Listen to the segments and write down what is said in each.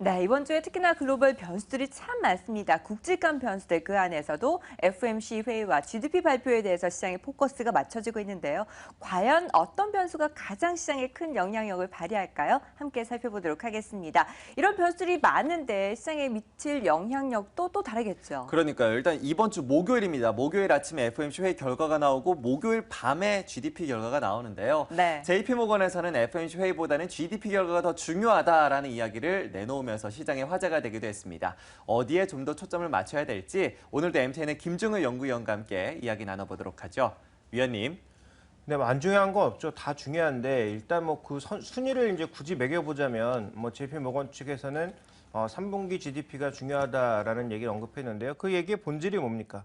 네, 이번 주에 특히나 글로벌 변수들이 참 많습니다. 국직간 변수들 그 안에서도 FOMC 회의와 GDP 발표에 대해서 시장의 포커스가 맞춰지고 있는데요. 과연 어떤 변수가 가장 시장에 큰 영향력을 발휘할까요? 함께 살펴보도록 하겠습니다. 이런 변수들이 많은데 시장에 미칠 영향력도 또 다르겠죠. 그러니까요. 일단 이번 주 목요일입니다. 목요일 아침에 FOMC 회의 결과가 나오고 목요일 밤에 GDP 결과가 나오는데요. 네. JP모건에서는 FOMC 회의보다는 GDP 결과가 더 중요하다라는 이야기를 내놓으면서 시장의 화제가 되기도 했습니다. 어디에 좀 더 초점을 맞춰야 될지 오늘도 MTN의 김중을 연구위원과 함께 이야기 나눠보도록 하죠. 위원님. 네, 뭐안 중요한 건 없죠. 다 중요한데 일단 뭐 그 순위를 이제 굳이 매겨보자면 뭐 JP모건 측에서는 3분기 GDP가 중요하다라는 얘기를 언급했는데요. 그 얘기의 본질이 뭡니까?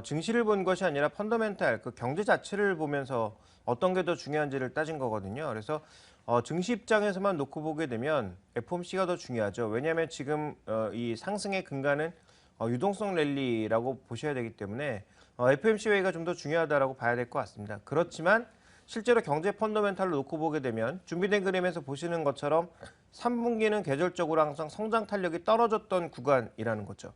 증시를 본 것이 아니라 펀더멘탈, 그 경제 자체를 보면서 어떤 게 더 중요한지를 따진 거거든요. 그래서 증시 입장에서만 놓고 보게 되면 FOMC가 더 중요하죠. 왜냐하면 지금 이 상승의 근간은 유동성 랠리라고 보셔야 되기 때문에 FOMC 회의가 좀 더 중요하다라고 봐야 될 것 같습니다. 그렇지만 실제로 경제 펀더멘탈로 놓고 보게 되면 준비된 그림에서 보시는 것처럼 3분기는 계절적으로 항상 성장 탄력이 떨어졌던 구간이라는 거죠.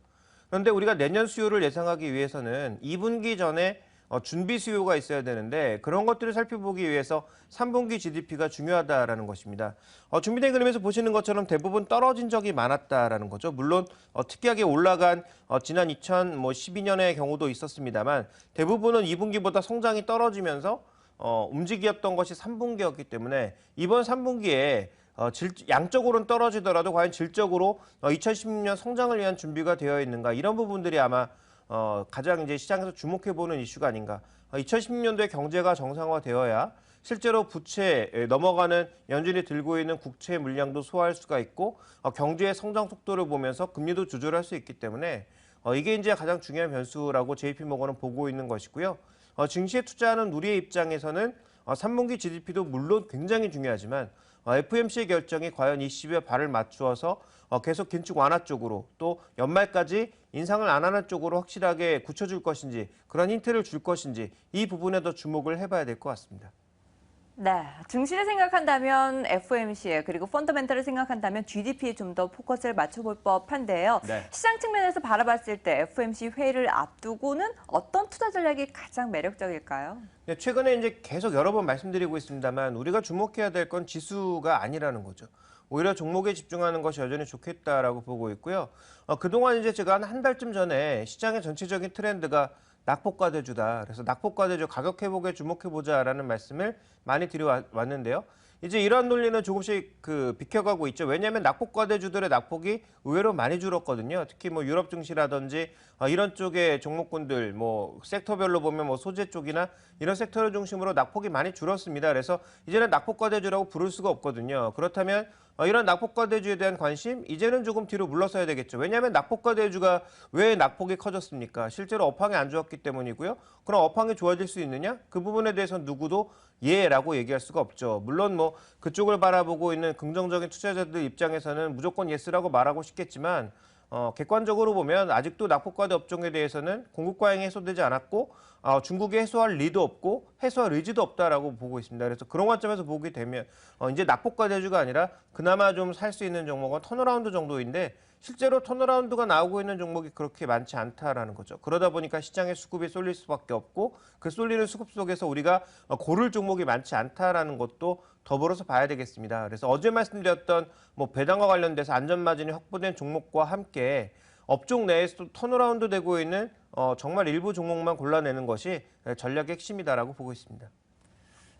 그런데 우리가 내년 수요를 예상하기 위해서는 2분기 전에 준비 수요가 있어야 되는데 그런 것들을 살펴보기 위해서 3분기 GDP가 중요하다라는 것입니다. 준비된 그림에서 보시는 것처럼 대부분 떨어진 적이 많았다라는 거죠. 물론 특이하게 올라간 지난 2012년의 경우도 있었습니다만 대부분은 2분기보다 성장이 떨어지면서 움직였던 것이 3분기였기 때문에 이번 3분기에 양적으로는 떨어지더라도 과연 질적으로 2016년 성장을 위한 준비가 되어 있는가 이런 부분들이 아마 가장 이제 시장에서 주목해보는 이슈가 아닌가. 2016년도에 경제가 정상화되어야 실제로 부채 넘어가는 연준이 들고 있는 국채 물량도 소화할 수가 있고 경제의 성장 속도를 보면서 금리도 조절할 수 있기 때문에 이게 이제 가장 중요한 변수라고 JP모건은 보고 있는 것이고요. 증시에 투자하는 우리의 입장에서는 3분기 GDP도 물론 굉장히 중요하지만 FOMC의 결정이 과연 이 시기에 발을 맞추어서 계속 긴축 완화 쪽으로 또 연말까지 인상을 안 하는 쪽으로 확실하게 굳혀줄 것인지 그런 힌트를 줄 것인지 이 부분에 더 주목을 해봐야 될 것 같습니다. 네, 증시를 생각한다면 FOMC에 그리고 펀더멘탈을 생각한다면 GDP에 좀 더 포커스를 맞춰볼 법한데요. 네. 시장 측면에서 바라봤을 때 FOMC 회의를 앞두고는 어떤 투자 전략이 가장 매력적일까요? 네, 최근에 이제 계속 여러 번 말씀드리고 있습니다만 우리가 주목해야 될 건 지수가 아니라는 거죠. 오히려 종목에 집중하는 것이 여전히 좋겠다라고 보고 있고요. 그동안 이제 제가 한 달쯤 전에 시장의 전체적인 트렌드가 낙폭과대주다. 그래서 낙폭과대주 가격 회복에 주목해보자라는 말씀을 많이 드려왔는데요. 이제 이러한 논리는 조금씩 비켜가고 있죠. 왜냐하면 낙폭과대주들의 낙폭이 의외로 많이 줄었거든요. 특히 뭐 유럽 증시라든지 이런 쪽의 종목군들, 뭐 섹터별로 보면 뭐 소재 쪽이나 이런 섹터를 중심으로 낙폭이 많이 줄었습니다. 그래서 이제는 낙폭과대주라고 부를 수가 없거든요. 그렇다면 이런 낙폭과대주에 대한 관심 이제는 조금 뒤로 물러서야 되겠죠. 왜냐하면 낙폭과대주가 왜 낙폭이 커졌습니까? 실제로 업황이 안 좋았기 때문이고요. 그럼 업황이 좋아질 수 있느냐? 그 부분에 대해서 누구도 예라고 얘기할 수가 없죠. 물론 뭐 그쪽을 바라보고 있는 긍정적인 투자자들 입장에서는 무조건 예스라고 말하고 싶겠지만 객관적으로 보면 아직도 낙폭과대 업종에 대해서는 공급 과잉이 해소되지 않았고 중국이 해소할 리도 없고 해소할 의지도 없다라고 보고 있습니다. 그래서 그런 관점에서 보게 되면 이제 낙폭과대주가 아니라 그나마 좀 살 수 있는 종목은 턴어라운드 정도인데 실제로 턴어라운드가 나오고 있는 종목이 그렇게 많지 않다라는 거죠. 그러다 보니까 시장에 수급이 쏠릴 수밖에 없고 그 쏠리는 수급 속에서 우리가 고를 종목이 많지 않다라는 것도 더불어서 봐야 되겠습니다. 그래서 어제 말씀드렸던 뭐 배당과 관련돼서 안전마진이 확보된 종목과 함께 업종 내에서도 턴어라운드 되고 있는 정말 일부 종목만 골라내는 것이 전략의 핵심이다라고 보고 있습니다.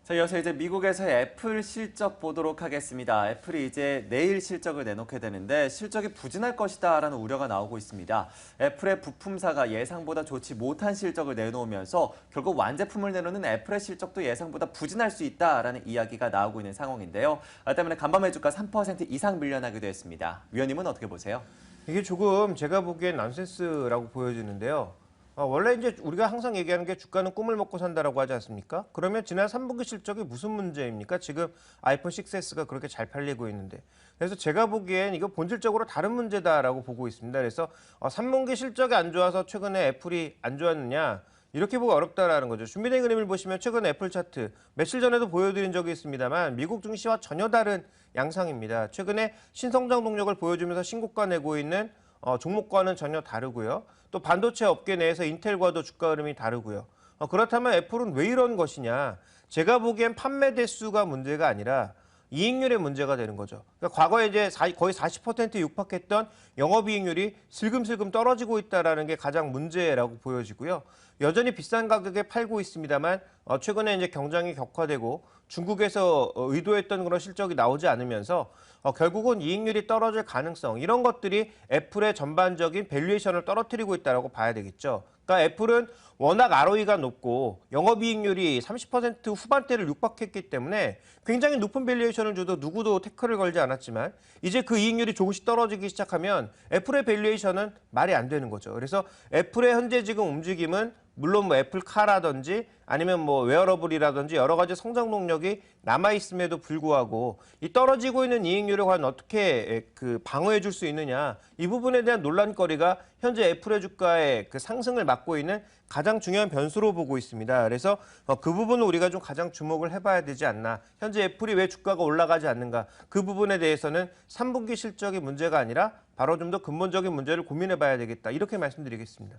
자, 이어서 이제 미국에서의 애플 실적 보도록 하겠습니다. 애플이 이제 내일 실적을 내놓게 되는데 실적이 부진할 것이다라는 우려가 나오고 있습니다. 애플의 부품사가 예상보다 좋지 못한 실적을 내놓으면서 결국 완제품을 내놓는 애플의 실적도 예상보다 부진할 수 있다라는 이야기가 나오고 있는 상황인데요. 때문에 간밤의 주가 3% 이상 밀려나기도 했습니다. 위원님은 어떻게 보세요? 이게 조금 제가 보기엔 난센스라고 보여지는데요. 원래 이제 우리가 항상 얘기하는 게 주가는 꿈을 먹고 산다라고 하지 않습니까? 그러면 지난 3분기 실적이 무슨 문제입니까? 지금 아이폰 6S가 그렇게 잘 팔리고 있는데. 그래서 제가 보기엔 이거 본질적으로 다른 문제다라고 보고 있습니다. 그래서 3분기 실적이 안 좋아서 최근에 애플이 안 좋았느냐? 이렇게 보기 어렵다라는 거죠. 준비된 그림을 보시면 최근 애플 차트 며칠 전에도 보여드린 적이 있습니다만 미국 증시와 전혀 다른 양상입니다. 최근에 신성장 동력을 보여주면서 신고가 내고 있는 종목과는 전혀 다르고요. 또 반도체 업계 내에서 인텔과도 주가 흐름이 다르고요. 그렇다면 애플은 왜 이런 것이냐? 제가 보기엔 판매 대수가 문제가 아니라 이익률의 문제가 되는 거죠. 그러니까 과거에 이제 거의 40%에 육박했던 영업이익률이 슬금슬금 떨어지고 있다는 게 가장 문제라고 보여지고요. 여전히 비싼 가격에 팔고 있습니다만 최근에 이제 경쟁이 격화되고 중국에서 의도했던 그런 실적이 나오지 않으면서 결국은 이익률이 떨어질 가능성 이런 것들이 애플의 전반적인 밸류에이션을 떨어뜨리고 있다고 봐야 되겠죠. 그러니까 애플은 워낙 ROE가 높고 영업이익률이 30% 후반대를 육박했기 때문에 굉장히 높은 밸류에이션을 줘도 누구도 태클을 걸지 않았지만 이제 그 이익률이 조금씩 떨어지기 시작하면 애플의 밸류에이션은 말이 안 되는 거죠. 그래서 애플의 현재 지금 움직임은 물론 뭐 애플카라든지 아니면 뭐 웨어러블이라든지 여러 가지 성장 동력이 남아 있음에도 불구하고 이 떨어지고 있는 이익률을 과연 어떻게 방어해 줄 수 있느냐 이 부분에 대한 논란거리가 현재 애플의 주가의 그 상승을 막고 있는 가장 중요한 변수로 보고 있습니다. 그래서 그 부분을 우리가 좀 가장 주목을 해봐야 되지 않나. 현재 애플이 왜 주가가 올라가지 않는가. 그 부분에 대해서는 3분기 실적이 문제가 아니라 바로 좀 더 근본적인 문제를 고민해봐야 되겠다. 이렇게 말씀드리겠습니다.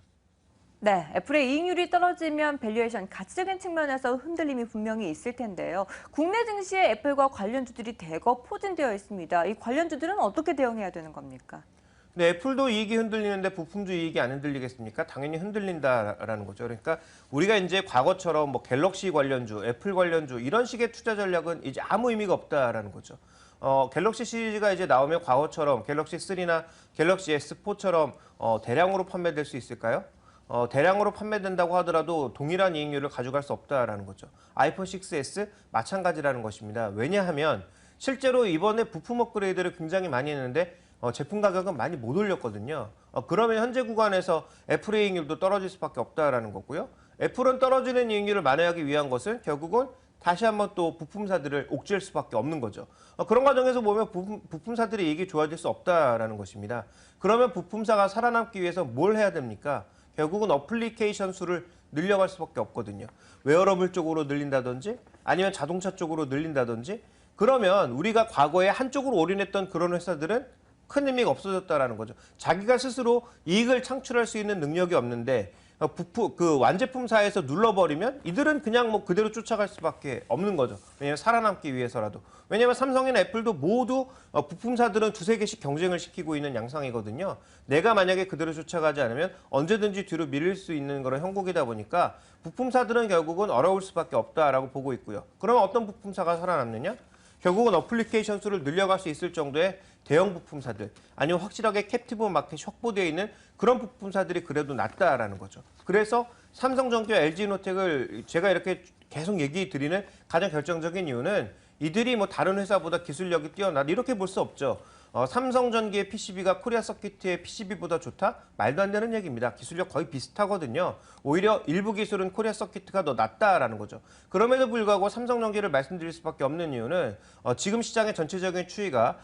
네, 애플의 이익률이 떨어지면 밸류에이션 가치적인 측면에서 흔들림이 분명히 있을 텐데요. 국내 증시에 애플과 관련주들이 대거 포진되어 있습니다. 이 관련주들은 어떻게 대응해야 되는 겁니까? 네, 애플도 이익이 흔들리는데 부품주 이익이 안 흔들리겠습니까? 당연히 흔들린다라는 거죠. 그러니까 우리가 이제 과거처럼 뭐 갤럭시 관련주, 애플 관련주 이런 식의 투자 전략은 이제 아무 의미가 없다라는 거죠. 갤럭시 시리즈가 이제 나오면 과거처럼 갤럭시 3나 갤럭시 S4처럼 대량으로 판매될 수 있을까요? 대량으로 판매된다고 하더라도 동일한 이익률을 가져갈 수 없다라는 거죠. 아이폰 6S 마찬가지라는 것입니다. 왜냐하면 실제로 이번에 부품 업그레이드를 굉장히 많이 했는데 제품 가격은 많이 못 올렸거든요. 그러면 현재 구간에서 애플의 이익률도 떨어질 수밖에 없다라는 거고요. 애플은 떨어지는 이익률을 만회하기 위한 것은 결국은 다시 한번 또 부품사들을 옥죄할 수밖에 없는 거죠. 그런 과정에서 보면 부품사들의 이익이 좋아질 수 없다라는 것입니다. 그러면 부품사가 살아남기 위해서 뭘 해야 됩니까? 결국은 어플리케이션 수를 늘려갈 수밖에 없거든요. 웨어러블 쪽으로 늘린다든지 아니면 자동차 쪽으로 늘린다든지 그러면 우리가 과거에 한쪽으로 올인했던 그런 회사들은 큰 의미가 없어졌다라는 거죠. 자기가 스스로 이익을 창출할 수 있는 능력이 없는데 그 완제품사에서 눌러버리면 이들은 그냥 뭐 그대로 쫓아갈 수밖에 없는 거죠. 왜냐하면 살아남기 위해서라도. 왜냐하면 삼성이나 애플도 모두 부품사들은 두세 개씩 경쟁을 시키고 있는 양상이거든요. 내가 만약에 그대로 쫓아가지 않으면 언제든지 뒤로 밀릴 수 있는 그런 형국이다 보니까 부품사들은 결국은 어려울 수밖에 없다라고 보고 있고요. 그러면 어떤 부품사가 살아남느냐? 결국은 어플리케이션 수를 늘려갈 수 있을 정도의 대형 부품사들 아니면 확실하게 캡티브 마켓이 확보되어 있는 그런 부품사들이 그래도 낫다라는 거죠. 그래서 삼성전기와 LG노텍을 제가 이렇게 계속 얘기 드리는 가장 결정적인 이유는 이들이 뭐 다른 회사보다 기술력이 뛰어나다 이렇게 볼 수 없죠. 삼성전기의 PCB가 코리아 서킷의 PCB보다 좋다? 말도 안 되는 얘기입니다. 기술력 거의 비슷하거든요. 오히려 일부 기술은 코리아 서킷가 더 낫다라는 거죠. 그럼에도 불구하고 삼성전기를 말씀드릴 수밖에 없는 이유는 지금 시장의 전체적인 추이가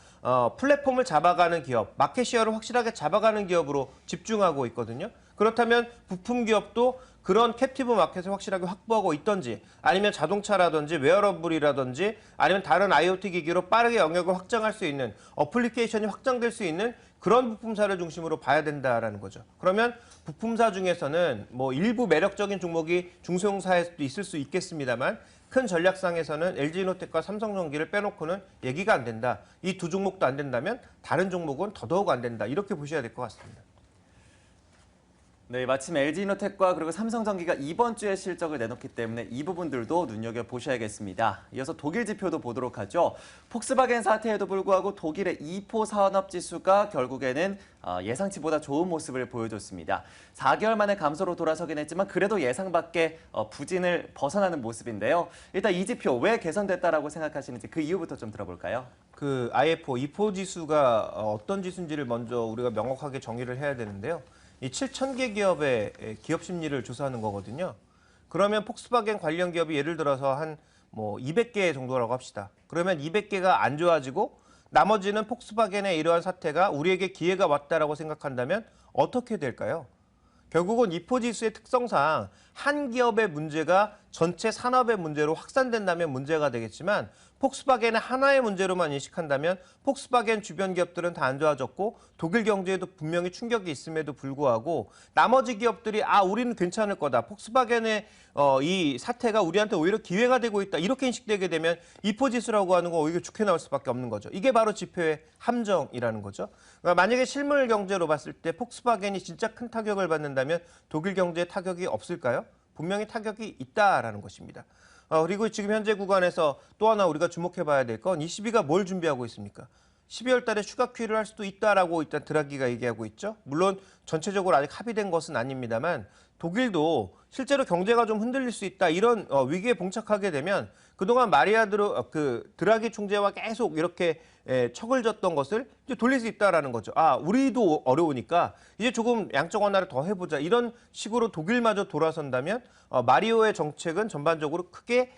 플랫폼을 잡아가는 기업, 마켓시어를 확실하게 잡아가는 기업으로 집중하고 있거든요. 그렇다면 부품 기업도 그런 캡티브 마켓을 확실하게 확보하고 있던지 아니면 자동차라든지 웨어러블이라든지 아니면 다른 IoT 기기로 빠르게 영역을 확장할 수 있는 어플리케이션이 확장될 수 있는 그런 부품사를 중심으로 봐야 된다라는 거죠. 그러면 부품사 중에서는 뭐 일부 매력적인 종목이 중소형사에서도 있을 수 있겠습니다만 큰 전략상에서는 LG노텍과 삼성전기를 빼놓고는 얘기가 안 된다. 이 두 종목도 안 된다면 다른 종목은 더더욱 안 된다. 이렇게 보셔야 될 것 같습니다. 네, 마침 LG이노텍과 그리고 삼성전기가 이번 주에 실적을 내놓기 때문에 이 부분들도 눈여겨보셔야겠습니다. 이어서 독일 지표도 보도록 하죠. 폭스바겐 사태에도 불구하고 독일의 이포 산업지수가 결국에는 예상치보다 좋은 모습을 보여줬습니다. 4개월 만에 감소로 돌아서긴 했지만 그래도 예상 밖의 부진을 벗어나는 모습인데요. 일단 이 지표 왜 개선됐다라고 생각하시는지 그 이유부터 좀 들어볼까요? 그 IFO, 이포 지수가 어떤 지수인지를 먼저 우리가 명확하게 정의를 해야 되는데요. 이 7,000개 기업의 기업 심리를 조사하는 거거든요. 그러면 폭스바겐 관련 기업이 예를 들어서 한 뭐 200개 정도라고 합시다. 그러면 200개가 안 좋아지고 나머지는 폭스바겐의 이러한 사태가 우리에게 기회가 왔다라고 생각한다면 어떻게 될까요? 결국은 이포 지수의 특성상 한 기업의 문제가 전체 산업의 문제로 확산된다면 문제가 되겠지만 폭스바겐의 하나의 문제로만 인식한다면 폭스바겐 주변 기업들은 다 안 좋아졌고 독일 경제에도 분명히 충격이 있음에도 불구하고 나머지 기업들이 우리는 괜찮을 거다. 폭스바겐의 이 사태가 우리한테 오히려 기회가 되고 있다. 이렇게 인식되게 되면 이포 지수라고 하는 거 오히려 좋게 나올 수밖에 없는 거죠. 이게 바로 지표의 함정이라는 거죠. 그러니까 만약에 실물 경제로 봤을 때 폭스바겐이 진짜 큰 타격을 받는다면 독일 경제에 타격이 없을까요? 분명히 타격이 있다라는 것입니다. 그리고 지금 현재 구간에서 또 하나 우리가 주목해 봐야 될 건 ECB가 뭘 준비하고 있습니까? 12월 달에 추가 QE를 할 수도 있다라고 일단 드라기가 얘기하고 있죠. 물론 전체적으로 아직 합의된 것은 아닙니다만 독일도 실제로 경제가 좀 흔들릴 수 있다 이런 위기에 봉착하게 되면 그동안 드라기 총재와 계속 이렇게 척을 졌던 것을 이제 돌릴 수 있다라는 거죠. 우리도 어려우니까 이제 조금 양적 완화를 더 해보자 이런 식으로 독일마저 돌아선다면 마리오의 정책은 전반적으로 크게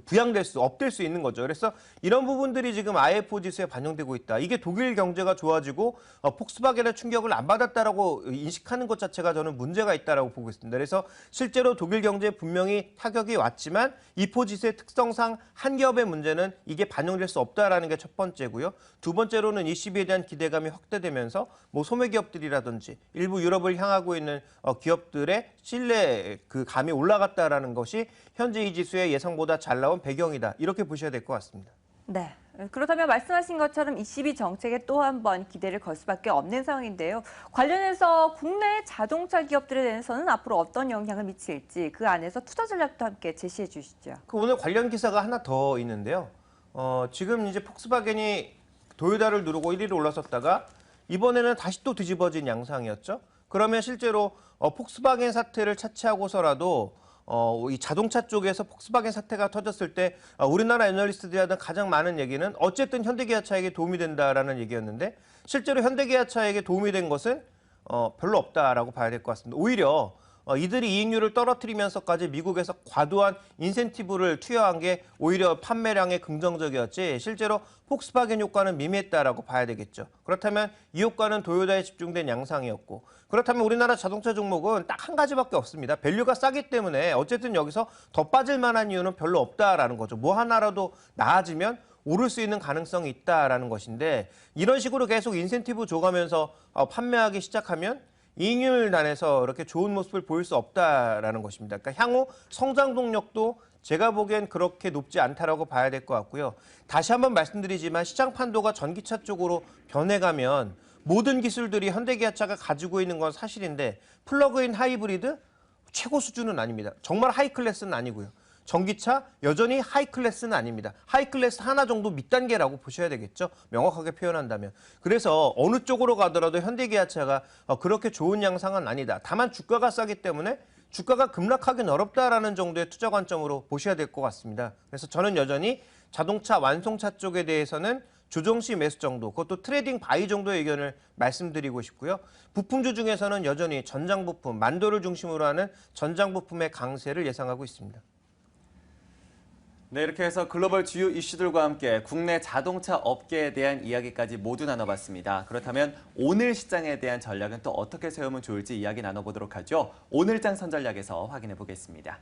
부양될 업될 수 있는 거죠. 그래서 이런 부분들이 지금 IFO 지수에 반영되고 있다. 이게 독일 경제가 좋아지고 폭스바겐의 충격을 안 받았다라고 인식하는 것 자체가 저는 문제가 있다라고 보고 있습니다. 그래서 실제로 독일 경제에 분명히 타격이 왔지만 이포 지수의 특성상 한 기업의 문제는 이게 반영될 수 없다라는 게 첫 번째고요. 두 번째로는 ECB에 대한 기대감이 확대되면서 소매 기업들이라든지 일부 유럽을 향하고 있는 기업들의 신뢰 감이 올라갔다라는 것이 현재 이 지수의 예상보다 잘 나온 배경이다. 이렇게 보셔야 될 것 같습니다. 네. 그렇다면 말씀하신 것처럼 ECB 정책에 또 한 번 기대를 걸 수밖에 없는 상황인데요. 관련해서 국내 자동차 기업들에 대해서는 앞으로 어떤 영향을 미칠지 그 안에서 투자 전략도 함께 제시해 주시죠. 오늘 관련 기사가 하나 더 있는데요. 지금 이제 폭스바겐이 도요타를 누르고 1위로 올라섰다가 이번에는 다시 또 뒤집어진 양상이었죠. 그러면 실제로 폭스바겐 사태를 차치하고서라도 이 자동차 쪽에서 폭스바겐 사태가 터졌을 때 우리나라 애널리스트들이 하던 가장 많은 얘기는 어쨌든 현대기아차에게 도움이 된다라는 얘기였는데 실제로 현대기아차에게 도움이 된 것은 별로 없다라고 봐야 될 것 같습니다. 오히려 이들이 이익률을 떨어뜨리면서까지 미국에서 과도한 인센티브를 투여한 게 오히려 판매량에 긍정적이었지 실제로 폭스바겐 효과는 미미했다라고 봐야 되겠죠. 그렇다면 이 효과는 도요타에 집중된 양상이었고 그렇다면 우리나라 자동차 종목은 딱 한 가지밖에 없습니다. 밸류가 싸기 때문에 어쨌든 여기서 더 빠질 만한 이유는 별로 없다라는 거죠. 뭐 하나라도 나아지면 오를 수 있는 가능성이 있다라는 것인데 이런 식으로 계속 인센티브 줘가면서 판매하기 시작하면 이익률단에서 이렇게 좋은 모습을 보일 수 없다라는 것입니다. 그러니까 향후 성장 동력도 제가 보기엔 그렇게 높지 않다라고 봐야 될 것 같고요. 다시 한번 말씀드리지만 시장 판도가 전기차 쪽으로 변해가면 모든 기술들이 현대기아차가 가지고 있는 건 사실인데 플러그인 하이브리드 최고 수준은 아닙니다. 정말 하이 클래스는 아니고요. 전기차 여전히 하이 클래스는 아닙니다. 하이 클래스 하나 정도 밑단계라고 보셔야 되겠죠. 명확하게 표현한다면. 그래서 어느 쪽으로 가더라도 현대기아차가 그렇게 좋은 양상은 아니다. 다만 주가가 싸기 때문에 주가가 급락하기는 어렵다라는 정도의 투자 관점으로 보셔야 될 것 같습니다. 그래서 저는 여전히 자동차 완송차 쪽에 대해서는 조정시 매수 정도, 그것도 트레이딩 바이 정도의 의견을 말씀드리고 싶고요. 부품주 중에서는 여전히 전장 부품, 만도를 중심으로 하는 전장 부품의 강세를 예상하고 있습니다. 네, 이렇게 해서 글로벌 주요 이슈들과 함께 국내 자동차 업계에 대한 이야기까지 모두 나눠봤습니다. 그렇다면 오늘 시장에 대한 전략은 또 어떻게 세우면 좋을지 이야기 나눠보도록 하죠. 오늘장 선전략에서 확인해 보겠습니다.